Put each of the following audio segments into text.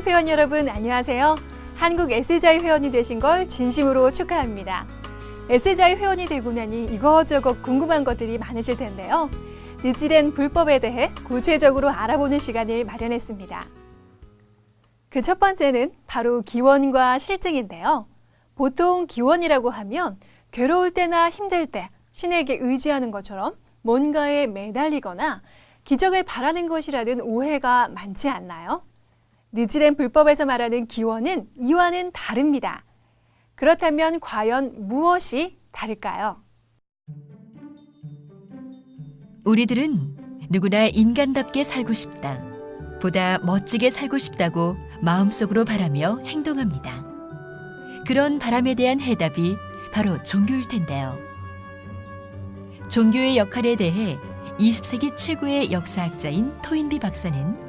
회원 여러분 안녕하세요. 한국 S자유 회원이 되신 걸 진심으로 축하합니다. S자유 회원이 되고 나니 이것저것 궁금한 것들이 많으실 텐데요. 느찔한 불법에 대해 구체적으로 알아보는 시간을 마련했습니다. 그 첫 번째는 바로 기원과 실증인데요. 보통 기원이라고 하면 괴로울 때나 힘들 때 신에게 의지하는 것처럼 뭔가에 매달리거나 기적을 바라는 것이라는 오해가 많지 않나요? 느찔한 불법에서 말하는 기원은 이와는 다릅니다. 그렇다면 과연 무엇이 다를까요? 우리들은 누구나 인간답게 살고 싶다, 보다 멋지게 살고 싶다고 마음속으로 바라며 행동합니다. 그런 바람에 대한 해답이 바로 종교일 텐데요. 종교의 역할에 대해 20세기 최고의 역사학자인 토인비 박사는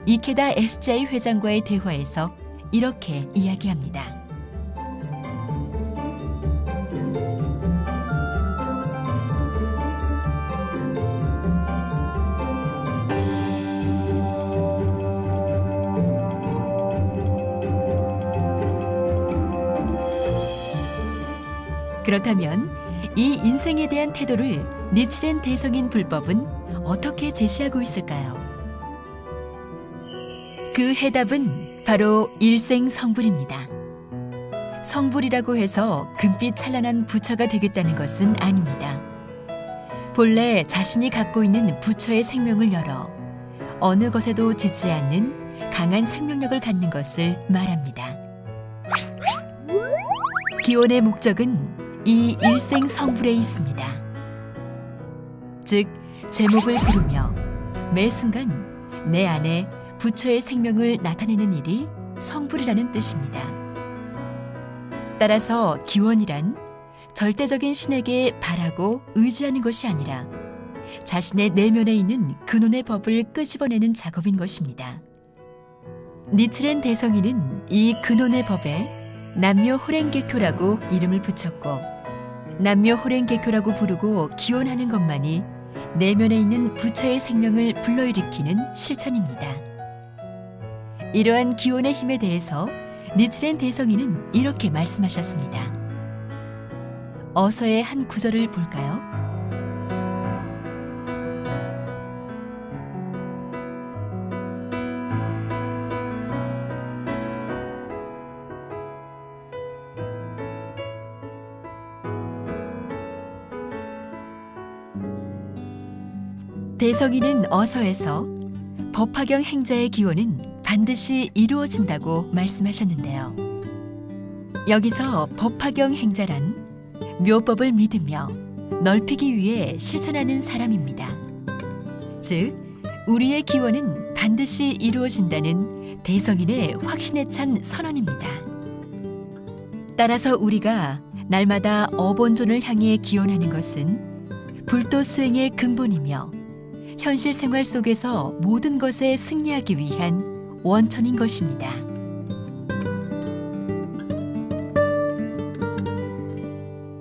이케다 S자유 회장과의 대화에서 이렇게 이야기합니다. 그렇다면 이 인생에 대한 태도를 니칠한 대성인 불법은 어떻게 제시하고 있을까요? 그 해답은 바로 일생성불입니다. 성불이라고 해서 금빛 찬란한 부처가 되겠다는 것은 아닙니다. 본래 자신이 갖고 있는 부처의 생명을 열어 어느 것에도 지지 않는 강한 생명력을 갖는 것을 말합니다. 기원의 목적은 이 일생성불에 있습니다. 즉, 제목을 부르며 매 순간 내 안에 부처의 생명을 나타내는 일이 성불이라는 뜻입니다. 따라서 기원이란 절대적인 신에게 바라고 의지하는 것이 아니라 자신의 내면에 있는 근원의 법을 끄집어내는 작업인 것입니다. 니칠한 대성인은 이 근원의 법에 남묘호랭개교라고 이름을 붙였고, 남묘호랭개교라고 부르고 기원하는 것만이 내면에 있는 부처의 생명을 불러일으키는 실천입니다. 이러한 기원의 힘에 대해서 니칠한 대성인은 이렇게 말씀하셨습니다. 어서의 한 구절을 볼까요? 대성인은 어서에서 법화경 행자의 기원은 반드시 이루어진다고 말씀하셨는데요. 여기서 법화경 행자란 묘법을 믿으며 넓히기 위해 실천하는 사람입니다. 즉, 우리의 기원은 반드시 이루어진다는 대성인의 확신에 찬 선언입니다. 따라서 우리가 날마다 어본존을 향해 기원하는 것은 불도 수행의 근본이며 현실 생활 속에서 모든 것에 승리하기 위한 원천인 것입니다.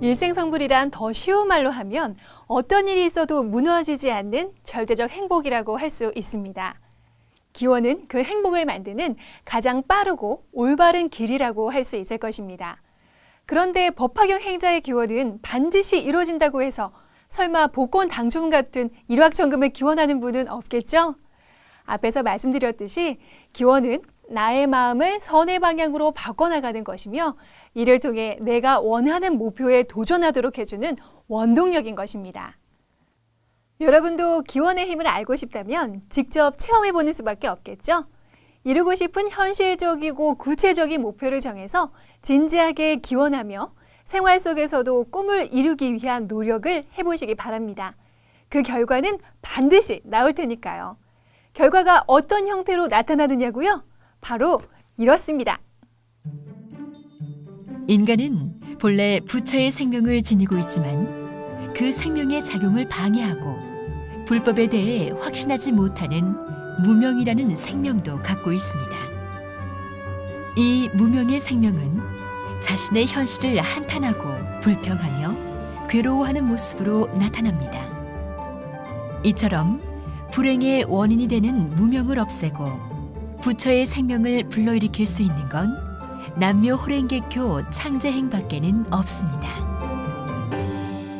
일생성불이란 더 쉬운 말로 하면 어떤 일이 있어도 무너지지 않는 절대적 행복이라고 할 수 있습니다. 기원은 그 행복을 만드는 가장 빠르고 올바른 길이라고 할 수 있을 것입니다. 그런데 법화경 행자의 기원은 반드시 이루어진다고 해서 설마 복권 당첨 같은 일확천금을 기원하는 분은 없겠죠? 앞에서 말씀드렸듯이 기원은 나의 마음을 선의 방향으로 바꿔나가는 것이며 이를 통해 내가 원하는 목표에 도전하도록 해주는 원동력인 것입니다. 여러분도 기원의 힘을 알고 싶다면 직접 체험해보는 수밖에 없겠죠? 이루고 싶은 현실적이고 구체적인 목표를 정해서 진지하게 기원하며 생활 속에서도 꿈을 이루기 위한 노력을 해보시기 바랍니다. 그 결과는 반드시 나올 테니까요. 결과가 어떤 형태로 나타나느냐고요? 바로 이렇습니다. 인간은 본래 부처의 생명을 지니고 있지만 그 생명의 작용을 방해하고 불법에 대해 확신하지 못하는 무명이라는 생명도 갖고 있습니다. 이 무명의 생명은 자신의 현실을 한탄하고 불평하며 괴로워하는 모습으로 나타납니다. 이처럼 불행의 원인이 되는 무명을 없애고 부처의 생명을 불러일으킬 수 있는 건 남묘 호랭개교 창제행밖에는 없습니다.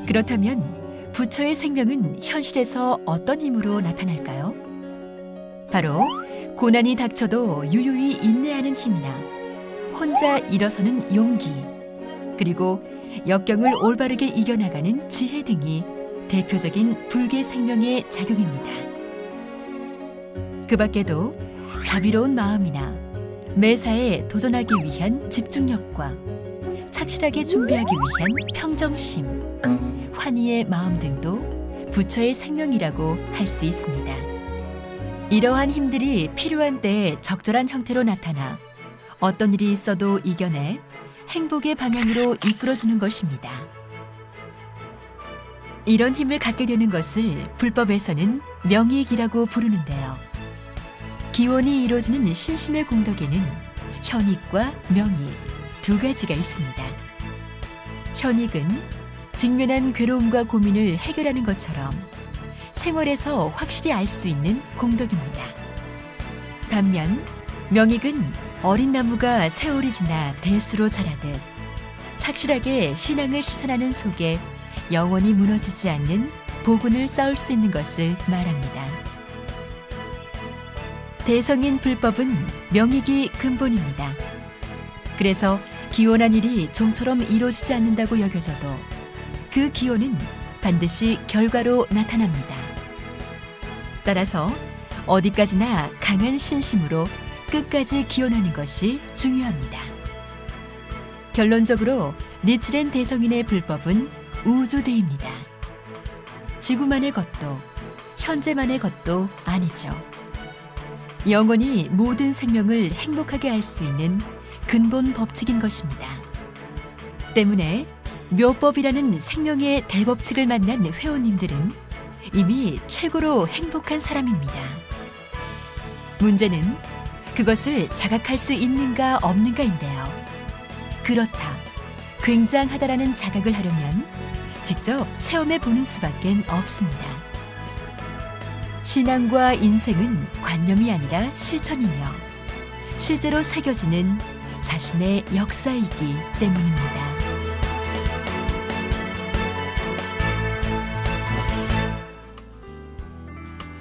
그렇다면 부처의 생명은 현실에서 어떤 힘으로 나타날까요? 바로 고난이 닥쳐도 유유히 인내하는 힘이나 혼자 일어서는 용기, 그리고 역경을 올바르게 이겨나가는 지혜 등이 대표적인 불계 생명의 작용입니다. 그 밖에도 자비로운 마음이나 매사에 도전하기 위한 집중력과 착실하게 준비하기 위한 평정심, 환희의 마음 등도 부처의 생명이라고 할 수 있습니다. 이러한 힘들이 필요한 때에 적절한 형태로 나타나 어떤 일이 있어도 이겨내 행복의 방향으로 이끌어주는 것입니다. 이런 힘을 갖게 되는 것을 불법에서는 명익이라고 부르는데요. 기원이 이루어지는 신심의 공덕에는 현익과 명익 두 가지가 있습니다. 현익은 직면한 괴로움과 고민을 해결하는 것처럼 생활에서 확실히 알 수 있는 공덕입니다. 반면 명익은 어린 나무가 세월이 지나 대수로 자라듯 착실하게 신앙을 실천하는 속에 영원히 무너지지 않는 보근을 쌓을 수 있는 것을 말합니다. 대성인 불법은 명익이 근본입니다. 그래서 기원한 일이 좀처럼 이루어지지 않는다고 여겨져도 그 기원은 반드시 결과로 나타납니다. 따라서 어디까지나 강한 신심으로 끝까지 기원하는 것이 중요합니다. 결론적으로 니츠렌 대성인의 불법은 우주대입니다. 지구만의 것도 현재만의 것도 아니죠. 영원히 모든 생명을 행복하게 할 수 있는 근본 법칙인 것입니다. 때문에 묘법이라는 생명의 대법칙을 만난 회원님들은 이미 최고로 행복한 사람입니다. 문제는 그것을 자각할 수 있는가 없는가인데요. 그렇다, 굉장하다라는 자각을 하려면 직접 체험해 보는 수밖에 없습니다. 신앙과 인생은 관념이 아니라 실천이며 실제로 새겨지는 자신의 역사이기 때문입니다.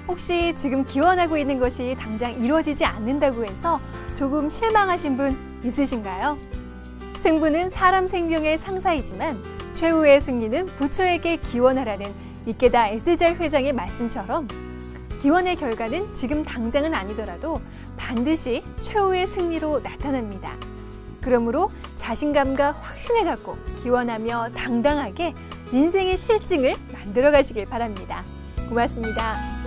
혹시 지금 기원하고 있는 것이 당장 이루어지지 않는다고 해서 조금 실망하신 분 있으신가요? 승부는 사람 생명의 상사이지만 최후의 승리는 부처에게 기원하라는 이케다 에스자이 회장의 말씀처럼 기원의 결과는 지금 당장은 아니더라도 반드시 최후의 승리로 나타납니다. 그러므로 자신감과 확신을 갖고 기원하며 당당하게 인생의 실증을 만들어 가시길 바랍니다. 고맙습니다.